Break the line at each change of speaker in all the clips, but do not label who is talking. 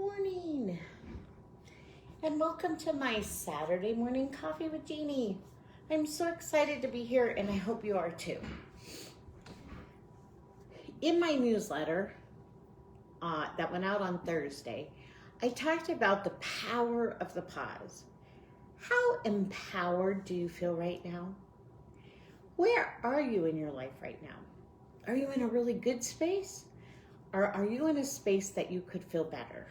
morning, and welcome to my Saturday morning coffee with Jeannie. I'm so excited to be here, and I hope you are too. In my newsletter that went out on Thursday, I talked about the power of the pause. How empowered do you feel right now? Where are you in your life right now? Are you in a really good space? Or are you in a space that you could feel better?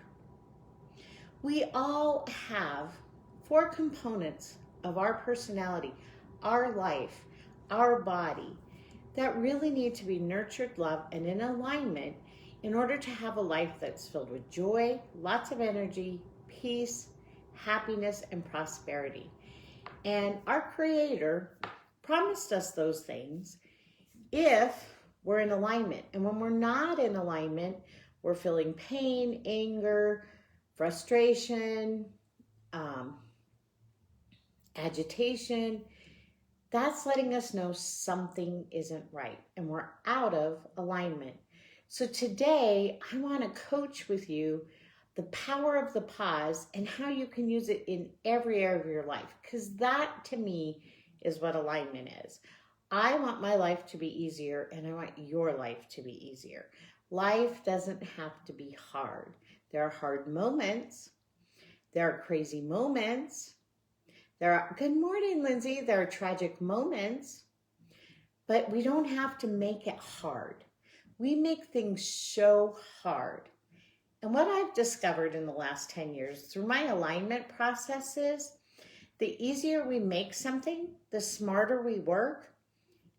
We all have 4 components of our personality, our life, our body, that really need to be nurtured, loved, and in alignment in order to have a life that's filled with joy, lots of energy, peace, happiness, and prosperity. And our Creator promised us those things if we're in alignment. And when we're not in alignment, we're feeling pain, anger, frustration, agitation. That's letting us know something isn't right and we're out of alignment. So today, I want to coach with you the power of the pause and how you can use it in every area of your life, because that to me is what alignment is. I want my life to be easier, and I want your life to be easier. Life doesn't have to be hard. There are hard moments. There are crazy moments. Good morning, Lindsay. There are tragic moments, but we don't have to make it hard. We make things so hard. And what I've discovered in the last 10 years through my alignment processes, the easier we make something, the smarter we work,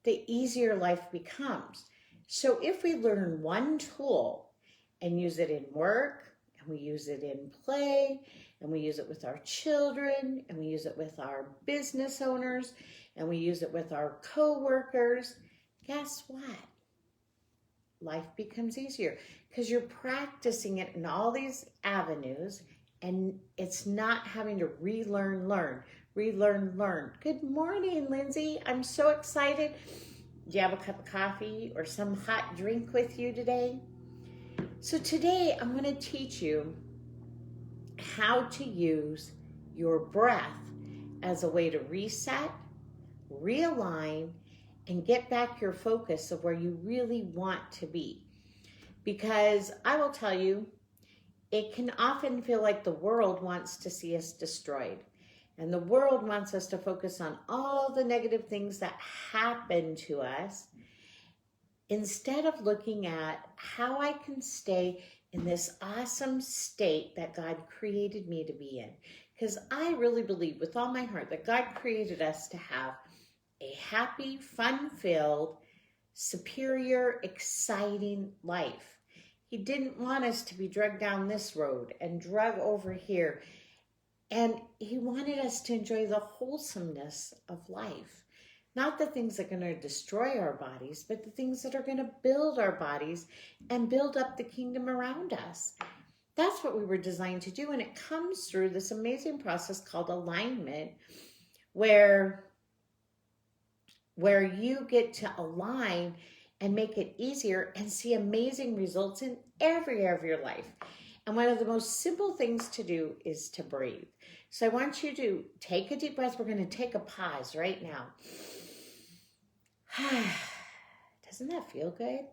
the easier life becomes. So if we learn one tool and use it in work, and we use it in play, and we use it with our children, and we use it with our business owners, and we use it with our co-workers, guess what? Life becomes easier because you're practicing it in all these avenues, and it's not having to relearn, learn. Good morning, Lindsay. I'm so excited. Do you have a cup of coffee or some hot drink with you today? So today I'm going to teach you how to use your breath as a way to reset, realign, and get back your focus of where you really want to be. Because I will tell you, it can often feel like the world wants to see us destroyed. And the world wants us to focus on all the negative things that happen to us instead of looking at how I can stay in this awesome state that God created me to be in. Because I really believe with all my heart that God created us to have a happy, fun-filled, superior, exciting life. He didn't want us to be dragged down this road and drug over here. And he wanted us to enjoy the wholesomeness of life. Not the things that are going to destroy our bodies, but the things that are going to build our bodies and build up the kingdom around us. That's what we were designed to do. And it comes through this amazing process called alignment, where you get to align and make it easier and see amazing results in every area of your life. And one of the most simple things to do is to breathe. So I want you to take a deep breath. We're going to take a pause right now. Doesn't that feel good?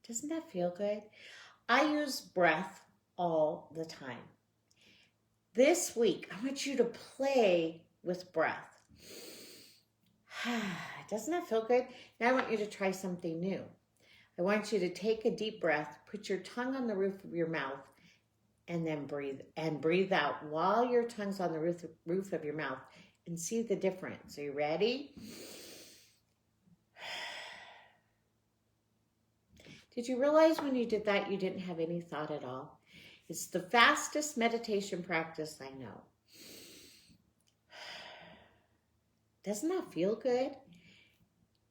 Doesn't that feel good? I use breath all the time. This week, I want you to play with breath. Doesn't that feel good? Now I want you to try something new. I want you to take a deep breath, put your tongue on the roof of your mouth, and then breathe out while your tongue's on the roof of your mouth, and see the difference. Are you ready? Did you realize when you did that, you didn't have any thought at all? It's the fastest meditation practice I know. Doesn't that feel good?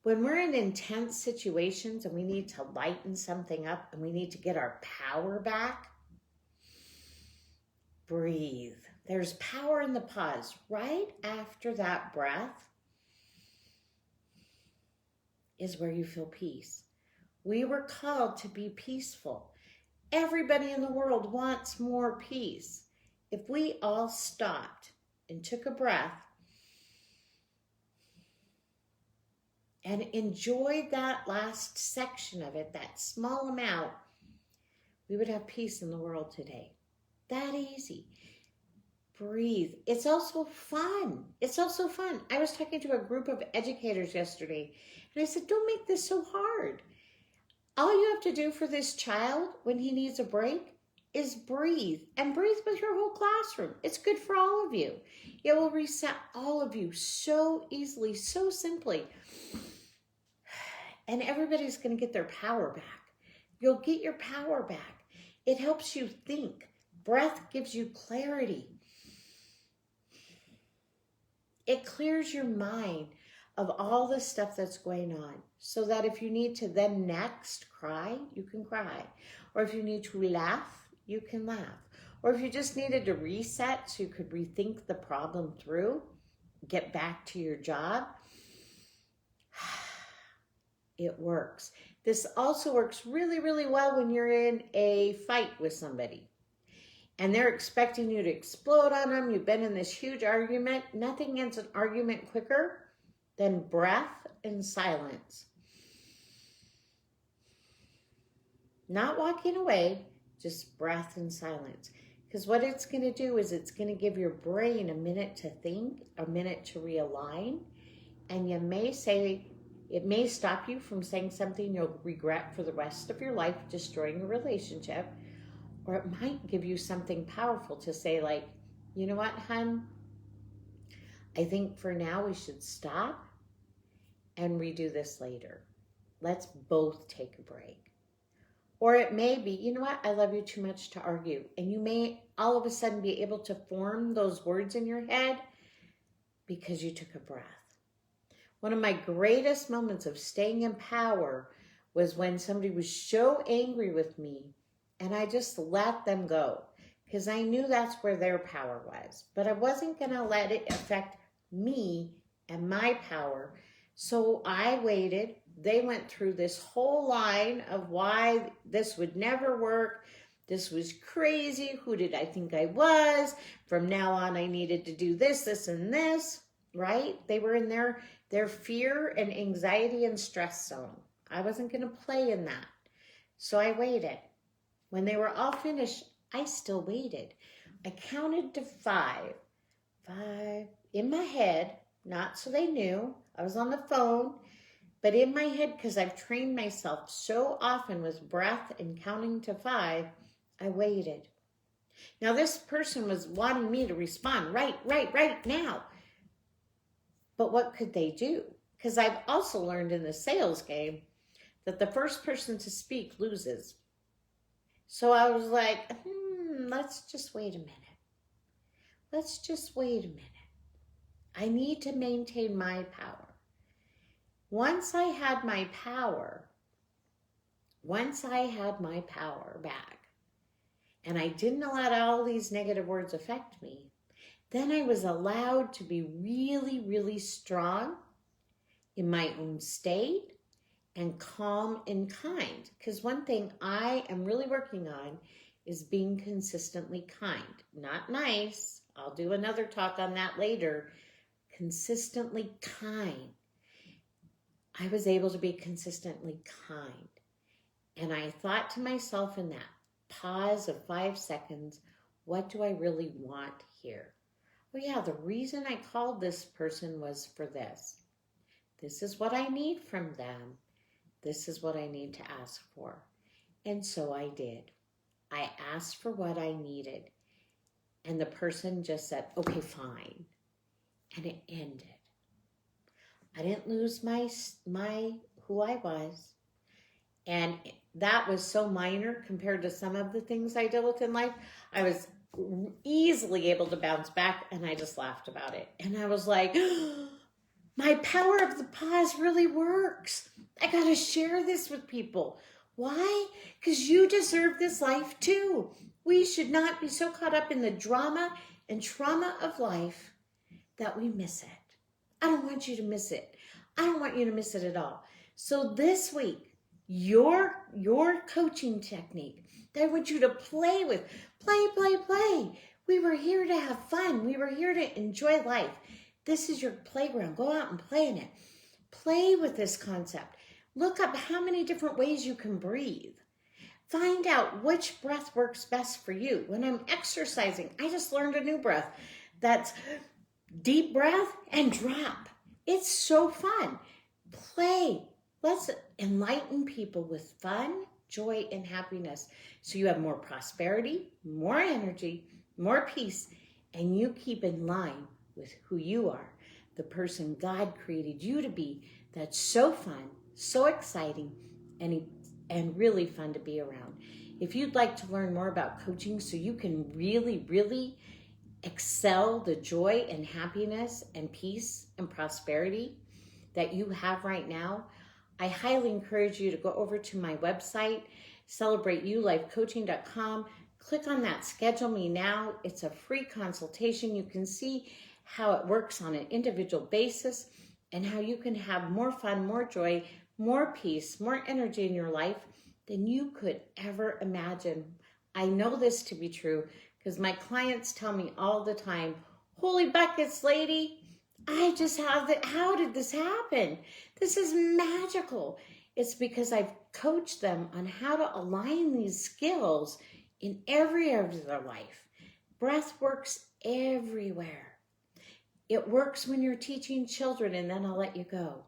When we're in intense situations and we need to lighten something up and we need to get our power back, breathe. There's power in the pause. Right after that breath is where you feel peace. We were called to be peaceful. Everybody in the world wants more peace. If we all stopped and took a breath and enjoyed that last section of it, that small amount, we would have peace in the world today. That easy. Breathe. It's also fun. It's also fun. I was talking to a group of educators yesterday, and I said, don't make this so hard. All you have to do for this child when he needs a break is breathe, and breathe with your whole classroom. It's good for all of you. It will reset all of you so easily, so simply. And everybody's going to get their power back. You'll get your power back. It helps you think. Breath gives you clarity. It clears your mind of all the stuff that's going on, so that if you need to then next cry, you can cry. Or if you need to laugh, you can laugh. Or if you just needed to reset so you could rethink the problem through, get back to your job, it works. This also works really, really well when you're in a fight with somebody and they're expecting you to explode on them. You've been in this huge argument. Nothing ends an argument quicker than breath and silence. Not walking away, just breath and silence. Because what it's going to do is it's going to give your brain a minute to think, a minute to realign. And you may say, it may stop you from saying something you'll regret for the rest of your life, destroying a relationship. Or it might give you something powerful to say, like, you know what, hon? I think for now we should stop and redo this later. Let's both take a break. Or it may be, you know what, I love you too much to argue. And you may all of a sudden be able to form those words in your head because you took a breath. One of my greatest moments of staying in power was when somebody was so angry with me and I just let them go because I knew that's where their power was. But I wasn't going to let it affect me and my power. So I waited. They went through this whole line of why this would never work. This was crazy. Who did I think I was? From now on, I needed to do this, this, and this, right? They were in their fear and anxiety and stress zone. I wasn't going to play in that. So I waited. When they were all finished, I still waited. I counted to 5. 5 in my head, not so they knew. I was on the phone, but in my head, because I've trained myself so often with breath and counting to 5, I waited. Now this person was wanting me to respond right now. But what could they do? Because I've also learned in the sales game that the first person to speak loses. So I was like, let's just wait a minute. Let's just wait a minute. I need to maintain my power. Once I had my power back, and I didn't allow all these negative words affect me, then I was allowed to be really, really strong in my own state and calm and kind. Because one thing I am really working on is being consistently kind. Not nice. I'll do another talk on that later. Consistently kind. I was able to be consistently kind. And I thought to myself in that pause of 5 seconds, what do I really want here? Well, yeah, the reason I called this person was for this. This is what I need from them. This is what I need to ask for. And so I did. I asked for what I needed. And the person just said, okay, fine. And it ended. I didn't lose my who I was. And that was so minor compared to some of the things I dealt with in life. I was easily able to bounce back, and I just laughed about it. And I was like, my power of the pause really works. I got to share this with people. Why? Because you deserve this life too. We should not be so caught up in the drama and trauma of life that we miss it. I don't want you to miss it. I don't want you to miss it at all. So this week, your coaching technique that I want you to play with. Play, play, play. We were here to have fun. We were here to enjoy life. This is your playground. Go out and play in it. Play with this concept. Look up how many different ways you can breathe. Find out which breath works best for you. When I'm exercising, I just learned a new breath. That's deep breath and drop. It's so fun. Play. Let's enlighten people with fun, joy, and happiness so you have more prosperity, more energy, more peace, and you keep in line with who you are, the person God created you to be. That's so fun, so exciting, and really fun to be around. If you'd like to learn more about coaching so you can really, really excel the joy and happiness and peace and prosperity that you have right now, I highly encourage you to go over to my website, celebrateyoulifecoaching.com. Click on that Schedule Me Now. It's a free consultation. You can see how it works on an individual basis and how you can have more fun, more joy, more peace, more energy in your life than you could ever imagine. I know this to be true because my clients tell me all the time, "Holy buckets, lady, I just have it. How did this happen? This is magical." It's because I've coached them on how to align these skills in every area of their life. Breath works everywhere. It works when you're teaching children, and then I'll let you go.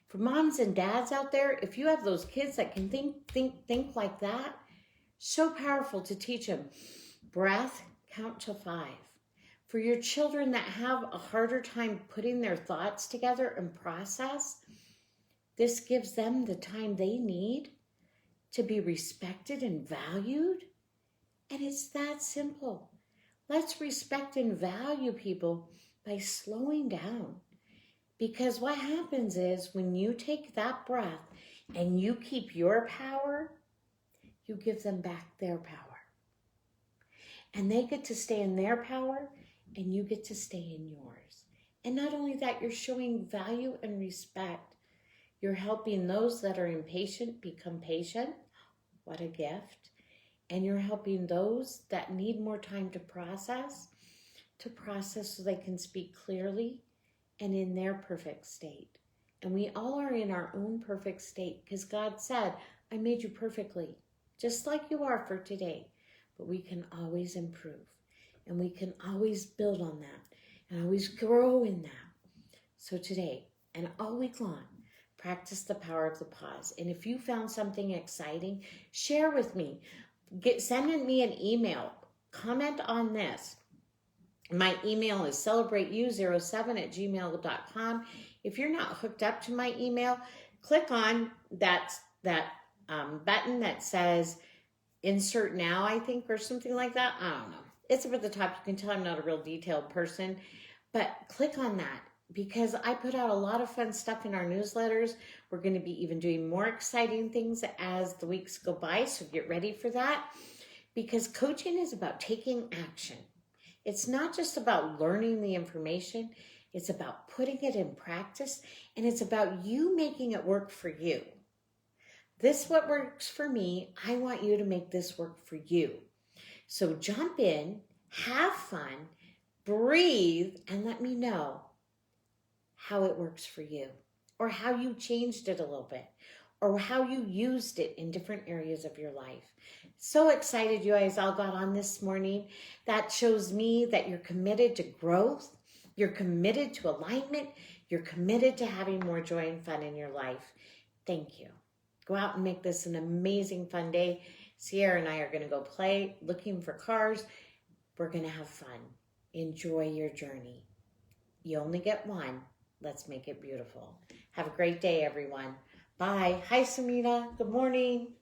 For moms and dads out there, if you have those kids that can think like that, so powerful to teach them. Breath, count to 5. For your children that have a harder time putting their thoughts together and process, this gives them the time they need to be respected and valued. And it's that simple. Let's respect and value people by slowing down. Because what happens is when you take that breath and you keep your power, you give them back their power. And they get to stay in their power and you get to stay in yours. And not only that, you're showing value and respect. You're helping those that are impatient become patient. What a gift. And you're helping those that need more time to process so they can speak clearly and in their perfect state. And we all are in our own perfect state because God said, "I made you perfectly, just like you are for today." But we can always improve and we can always build on that and always grow in that. So today and all week long, practice the power of the pause. And if you found something exciting, share with me. Send me an email. Comment on this. My email is celebrateyu07@gmail.com. If you're not hooked up to my email, click on that button that says insert now, I think, or something like that. I don't know. It's up at the top. You can tell I'm not a real detailed person, but click on that because I put out a lot of fun stuff in our newsletters. We're going to be even doing more exciting things as the weeks go by, so get ready for that because coaching is about taking action. It's not just about learning the information. It's about putting it in practice, and it's about you making it work for you. This what works for me. I want you to make this work for you. So jump in, have fun, breathe, and let me know how it works for you or how you changed it a little bit or how you used it in different areas of your life. So excited you guys all got on this morning. That shows me that you're committed to growth. You're committed to alignment. You're committed to having more joy and fun in your life. Thank you. Go out and make this an amazing fun day. Sierra and I are going to go play, looking for cars. We're going to have fun. Enjoy your journey. You only get one. Let's make it beautiful. Have a great day, everyone. Bye. Hi, Samita. Good morning.